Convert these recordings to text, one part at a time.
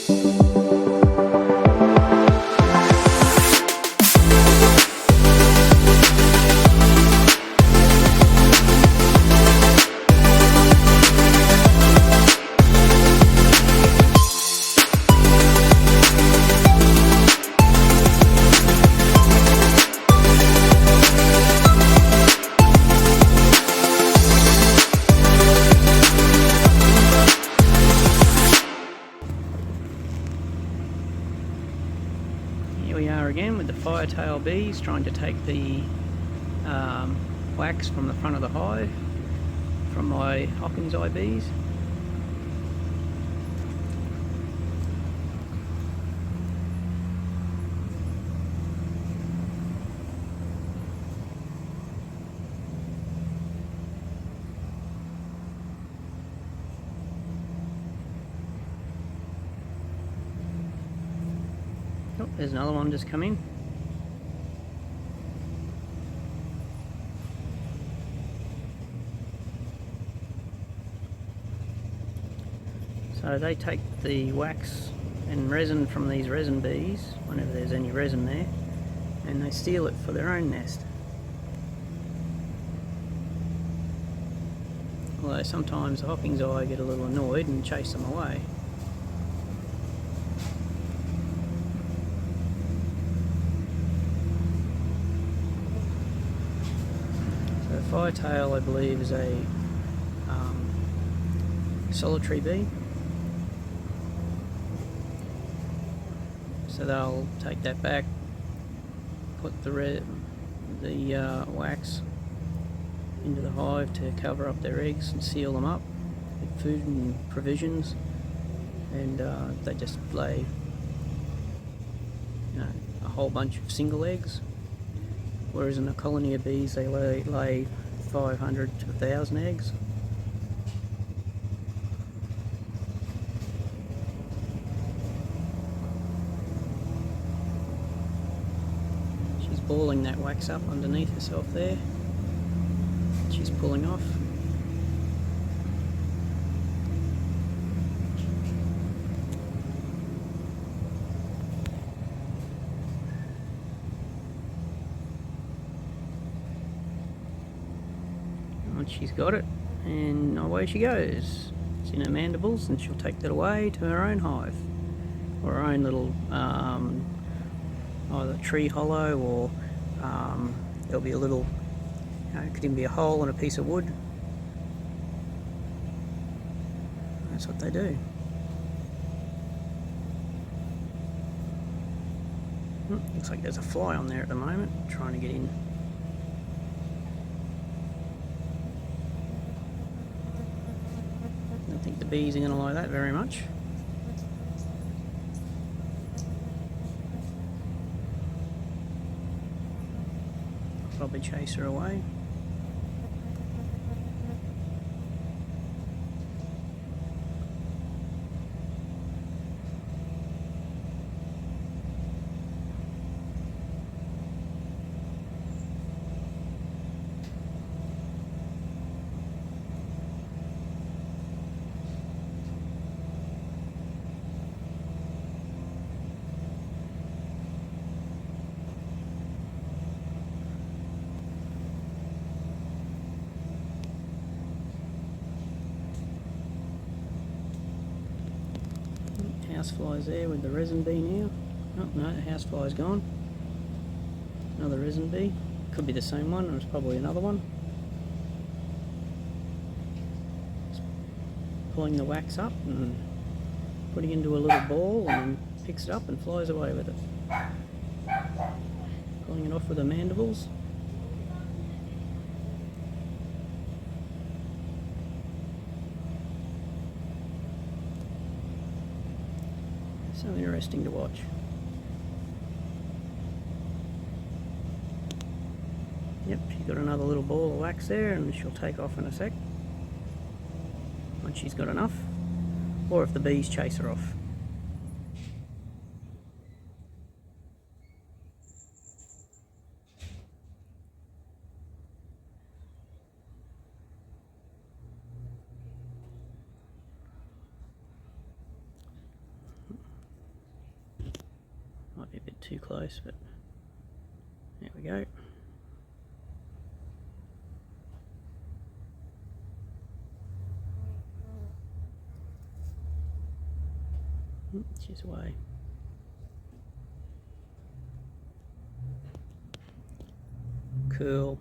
Here we are again with the Firetail bees, trying to take the wax from the front of the hive from my Hockingsi bees. Oh, there's another one just come in. So they take the wax and resin from these resin bees, whenever there's any resin there, and they steal it for their own nest. Although sometimes the Hockingsi get a little annoyed and chase them away. So the Firetail, I believe, is a solitary bee. So they'll take that back, put the wax into the hive to cover up their eggs and seal them up with food and provisions, and they just lay, a whole bunch of single eggs, whereas in a colony of bees they lay 500 to 1,000 eggs. Balling that wax up underneath herself there. She's pulling off. Once she's got it, and away she goes. It's in her mandibles, and she'll take that away to her own hive, or her own little either tree hollow, or there'll be a little, it could even be a hole in a piece of wood. That's what they do. Looks like there's a fly on there at the moment, trying to get in. I don't think the bees are going to like that very much. Probably chase her away. Housefly's there with the resin bee now. Oh no, the housefly's gone. Another resin bee. Could be the same one, or it's probably another one. Just pulling the wax up and putting it into a little ball, and then picks it up and flies away with it. Pulling it off with the mandibles. So interesting to watch. Yep, she's got another little ball of wax there, and she'll take off in a sec once she's got enough, or if the bees chase her off. too close, but there we go. She's away. Cool.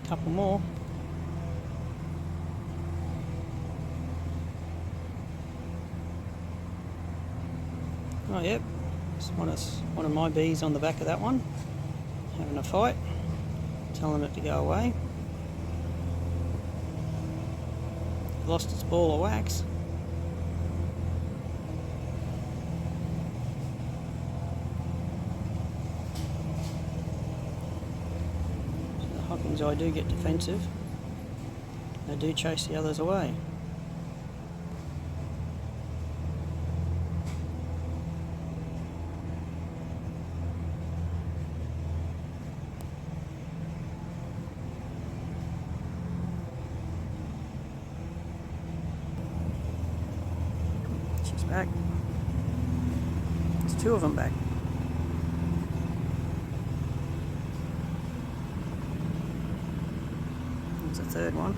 Couple more. Oh yep, it's one of my bees on the back of that one, having a fight, telling it to go away. Lost its ball of wax. So the Hockingsi do get defensive. They do chase the others away. She's back. There's two of them back. There's a third one.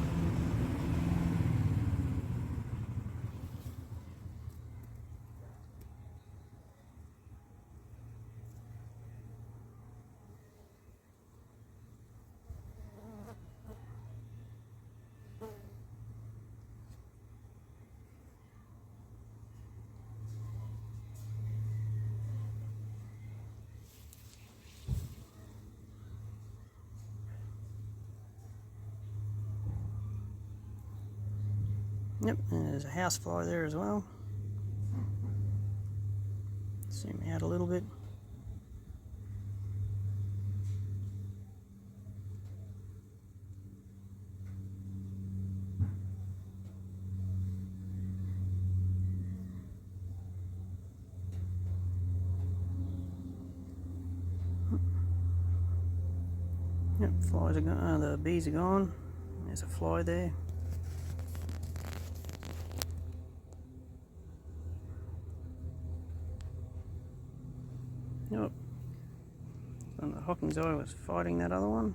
Yep, and there's a housefly there as well. Zoom out a little bit. Yep, flies are gone. The bees are gone. There's a fly there. Yep. And the Hockingsi was fighting that other one.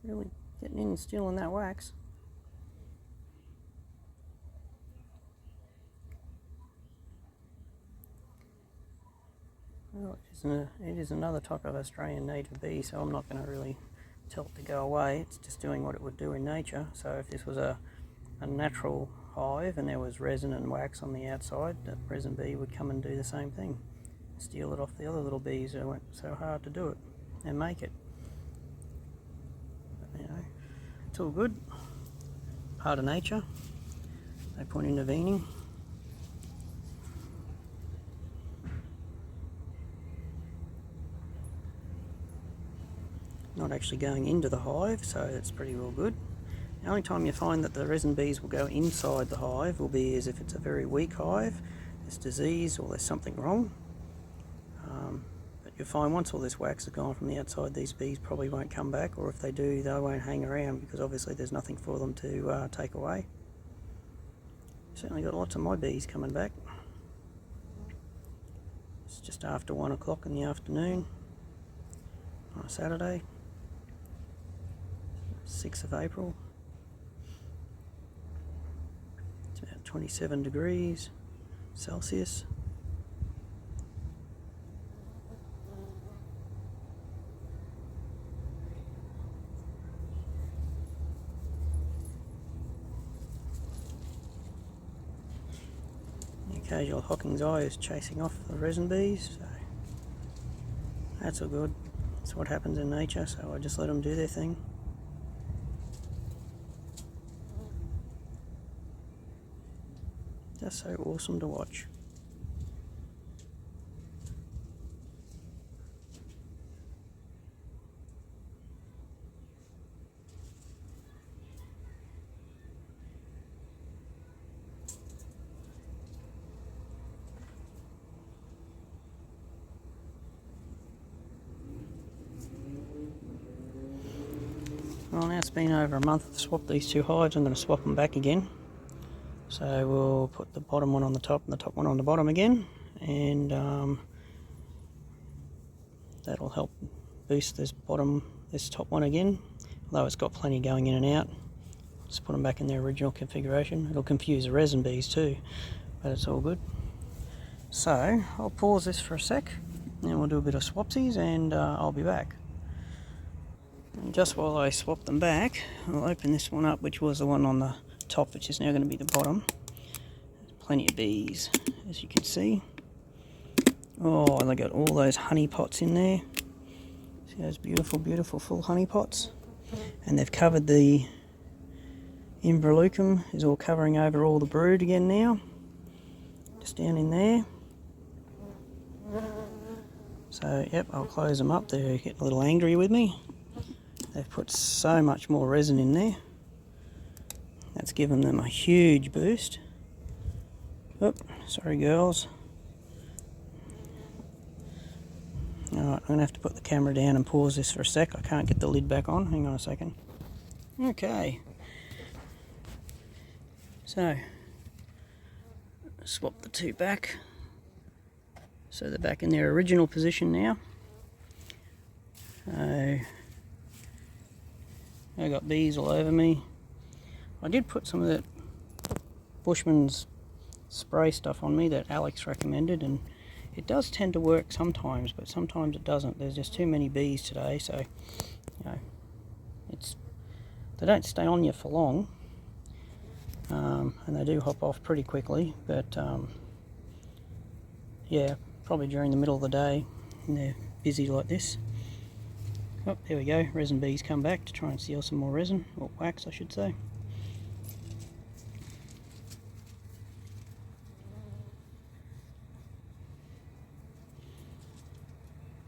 Really getting in and stealing that wax. Well, it is another type of Australian native bee, so I'm not going to really tell it to go away. It's just doing what it would do in nature. So if this was a natural hive and there was resin and wax on the outside, the resin bee would come and do the same thing. Steal it off the other little bees who went so hard to do it and make it. But, you know, it's all good. Part of nature. No point intervening. Not actually going into the hive, so it's pretty well good. The only time you find that the resin bees will go inside the hive will be as if it's a very weak hive, there's disease or there's something wrong. But you'll find once all this wax is gone from the outside, these bees probably won't come back, or if they do, they won't hang around because obviously there's nothing for them to take away. Certainly got lots of my bees coming back. It's just after 1 o'clock in the afternoon on a Saturday, 6th of April. It's about 27 degrees Celsius. The occasional Hockingsi is chasing off the resin bees, so that's all good. That's what happens in nature, so I just let them do their thing. Just so awesome to watch. Well, now it's been over a month I've swapped these two hives. I'm going to swap them back again. So we'll put the bottom one on the top and the top one on the bottom again, and that'll help boost this top one again, although it's got plenty going in and out. Just put them back in their original configuration. It'll confuse the resin bees too, but it's all good. So I'll pause this for a sec, and we'll do a bit of swapsies, and I'll be back. And just while I swap them back, I'll open this one up, which was the one on the top, which is now going to be the bottom. There's plenty of bees, as you can see. Oh, and they got all those honey pots in there. See those beautiful, beautiful full honey pots? And they've covered the Imbrilucum, is all covering over all the brood again now. Just down in there. So, yep, I'll close them up. They're getting a little angry with me. They've put so much more resin in there. That's given them a huge boost. Oop, sorry girls. Alright, I'm going to have to put the camera down and pause this for a sec. I can't get the lid back on. Hang on a second. Okay. So, swap the two back. So they're back in their original position now. I got bees all over me. I did put some of that Bushman's spray stuff on me that Alex recommended, and it does tend to work sometimes, but sometimes it doesn't. There's just too many bees today, so you know, they don't stay on you for long, and they do hop off pretty quickly. But yeah, probably during the middle of the day, and they're busy like this. Oh, there we go. Resin bees come back to try and seal some more resin, or wax, I should say.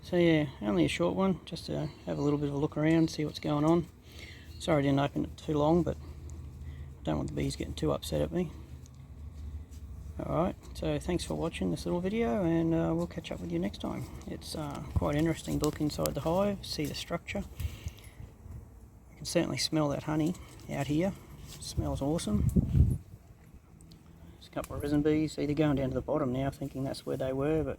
So yeah, only a short one, just to have a little bit of a look around, see what's going on. Sorry I didn't open it too long, but I don't want the bees getting too upset at me. Alright, so thanks for watching this little video, and we'll catch up with you next time. It's quite interesting to look inside the hive, see the structure. You can certainly smell that honey out here. It smells awesome. There's a couple of resin bees, either going down to the bottom now, thinking that's where they were, but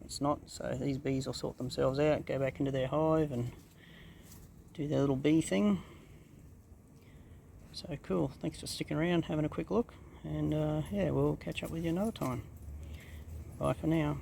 it's not. So these bees will sort themselves out, go back into their hive and do their little bee thing. So cool, thanks for sticking around, having a quick look, and yeah, we'll catch up with you another time. Bye for now.